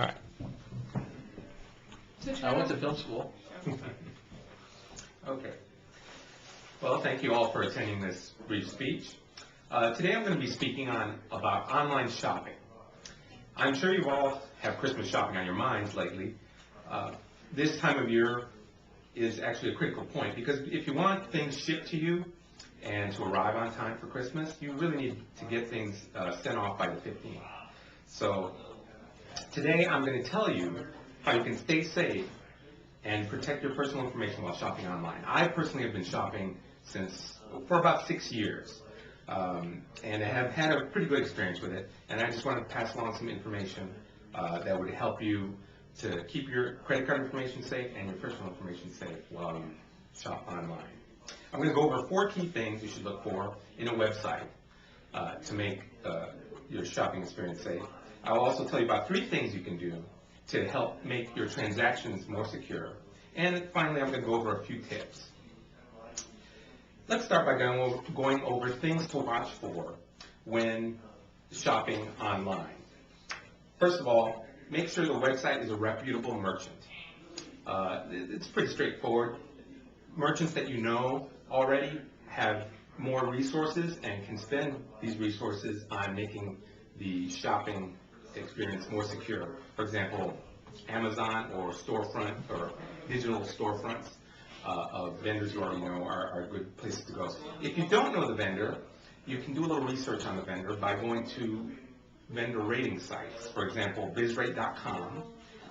All right. I went to film school. Okay. Well, thank you all for attending this brief speech. Today I'm going to be speaking about online shopping. I'm sure you all have Christmas shopping on your minds lately. This time of year is actually a critical point because if you want things shipped to you and to arrive on time for Christmas, you really need to get things sent off by the 15th. So today I'm going to tell you how you can stay safe and protect your personal information while shopping online. I personally have been shopping for about 6 years and have had a pretty good experience with it, and I just want to pass along some information that would help you to keep your credit card information safe and your personal information safe while you shop online. I'm going to go over 4 key things you should look for in a website to make your shopping experience safe. I will also tell you about 3 things you can do to help make your transactions more secure. And finally, I'm going to go over a few tips. Let's start by going over things to watch for when shopping online. First of all, make sure the website is a reputable merchant. It's pretty straightforward. Merchants that you know already have more resources and can spend these resources on making the shopping experience more secure. For example, Amazon or storefront or digital storefronts of vendors you already know are good places to go. If you don't know the vendor, you can do a little research on the vendor by going to vendor rating sites. For example, bizrate.com,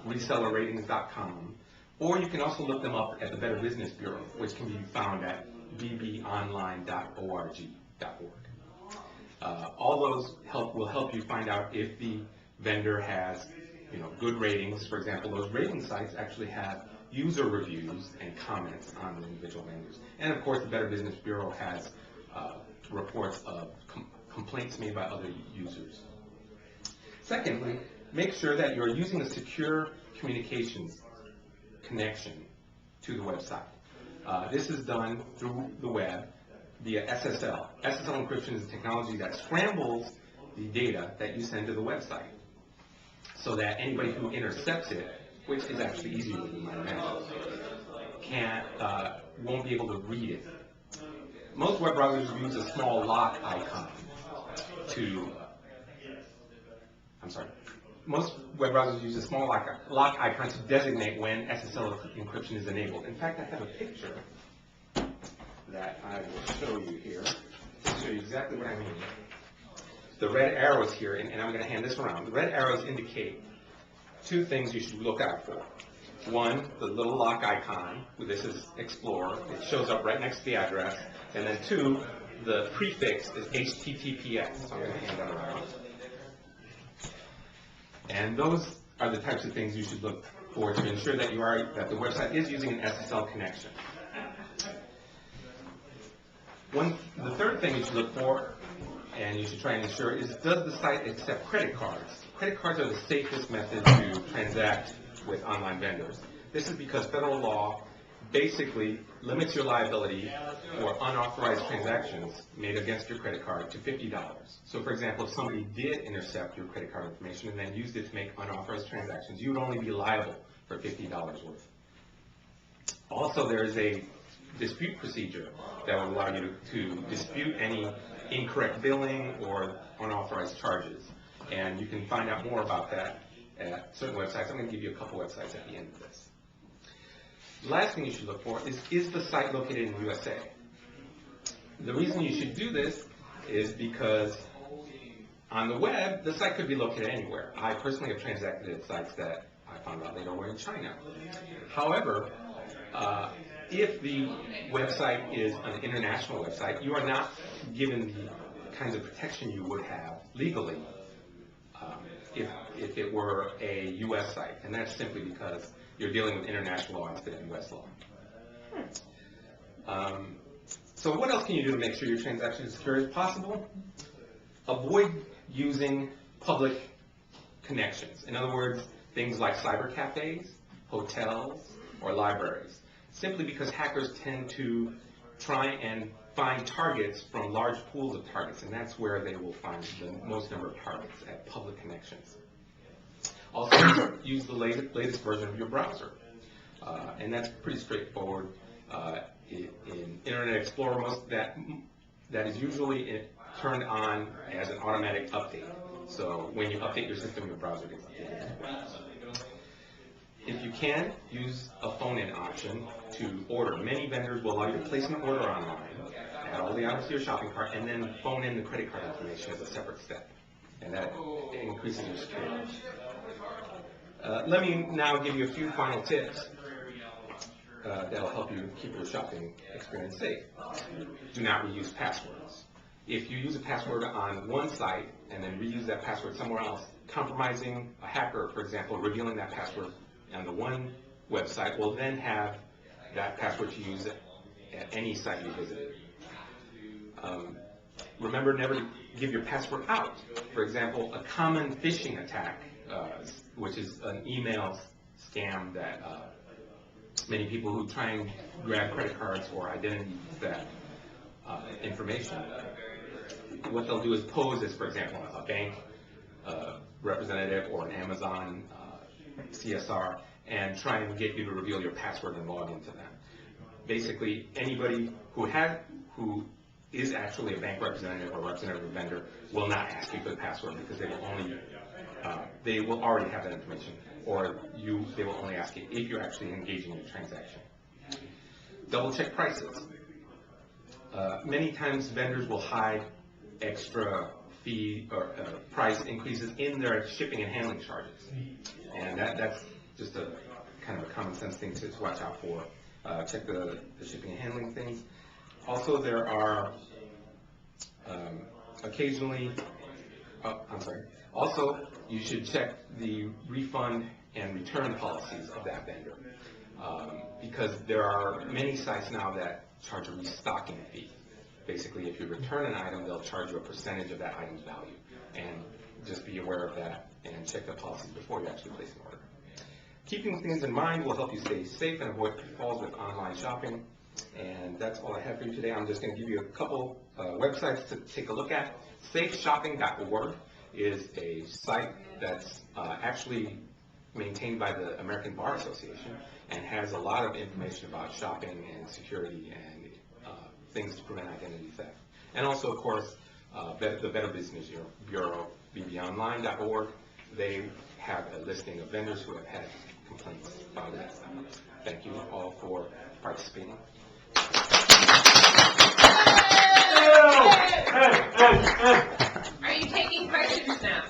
resellerratings.com, or you can also look them up at the Better Business Bureau, which can be found at bbonline.org. All those will help you find out if the vendor has good ratings. For example, those rating sites actually have user reviews and comments on the individual vendors. And of course, the Better Business Bureau has reports of complaints made by other users. Secondly, make sure that you're using a secure communications connection to the website. This is done through the web via SSL. SSL encryption is a technology that scrambles the data that you send to the website so that anybody who intercepts it, which is actually easier than you might imagine, won't be able to read it. Most web browsers use a small lock icon Most web browsers use a small lock icon to designate when SSL encryption is enabled. In fact, I have a picture that I will show you here to show you exactly what I mean. The red arrows here, and I'm going to hand this around. The red arrows indicate 2 things you should look out for. One, the little lock icon. This is Explorer. It shows up right next to the address. And then 2, the prefix is HTTPS. So I'm going to hand that around. And those are the types of things you should look for to ensure that that the website is using an SSL connection. The third thing you should look for, and you should try and ensure, is does the site accept credit cards? Credit cards are the safest method to transact with online vendors. This is because federal law basically limits your liability for unauthorized transactions made against your credit card to $50. So for example, if somebody did intercept your credit card information and then used it to make unauthorized transactions, you would only be liable for $50 worth. Also, there is a dispute procedure that will allow you to dispute any incorrect billing or unauthorized charges. And you can find out more about that at certain websites. I'm going to give you a couple websites at the end of this. The last thing you should look for is the site located in the USA? The reason you should do this is because on the web, the site could be located anywhere. I personally have transacted at sites that I found out later were in China. However, if the website is an international website, you are not given the kinds of protection you would have legally if it were a U.S. site, and that's simply because you're dealing with international law instead of U.S. law. So what else can you do to make sure your transaction is secure as possible? Avoid using public connections. In other words, things like cyber cafes, hotels, or libraries, simply because hackers tend to try and find targets from large pools of targets, and that's where they will find the most number of targets, at public connections. Also, use the latest version of your browser. And that's pretty straightforward. In Internet Explorer, that is usually turned on as an automatic update. So when you update your system, your browser gets updated as well. If you can, use a phone-in option to order. Many vendors will allow you to place an order online, add all the items to your shopping cart, and then phone in the credit card information as a separate step. And that increases your security. Let me now give you a few final tips that'll help you keep your shopping experience safe. Do not reuse passwords. If you use a password on one site and then reuse that password somewhere else, compromising a hacker, for example, revealing that password on the one website will then have that password to use at any site you visit. Remember never to give your password out. For example, a common phishing attack, which is an email scam that many people who try and grab credit cards or identity theft information, what they'll do is pose as, for example, a bank representative or an Amazon CSR and try and get you to reveal your password and log into them. Basically, anybody who is actually a bank representative or representative of a vendor will not ask you for the password because they will already have that information, or they will only ask you if you're actually engaging in a transaction. Double check prices. Many times vendors will hide extra fee or price increases in their shipping and handling charges, and that's just a kind of a common sense thing to watch out for. Check the shipping and handling things. Also, there are occasionally, also you should check the refund and return policies of that vendor, because there are many sites now that charge a restocking fee. Basically, if you return an item, they'll charge you a percentage of that item's value, and just be aware of that and check the policies before you actually place an order. Keeping things in mind will help you stay safe and avoid pitfalls with online shopping. And that's all I have for you today. I'm just going to give you a couple websites to take a look at. SafeShopping.org is a site that's actually maintained by the American Bar Association and has a lot of information about shopping and security and things to prevent identity theft. And also, of course, the Better Business Bureau, bbonline.org. They have a listing of vendors who have had complaints about that. Thank you all for participating. Are you taking questions now?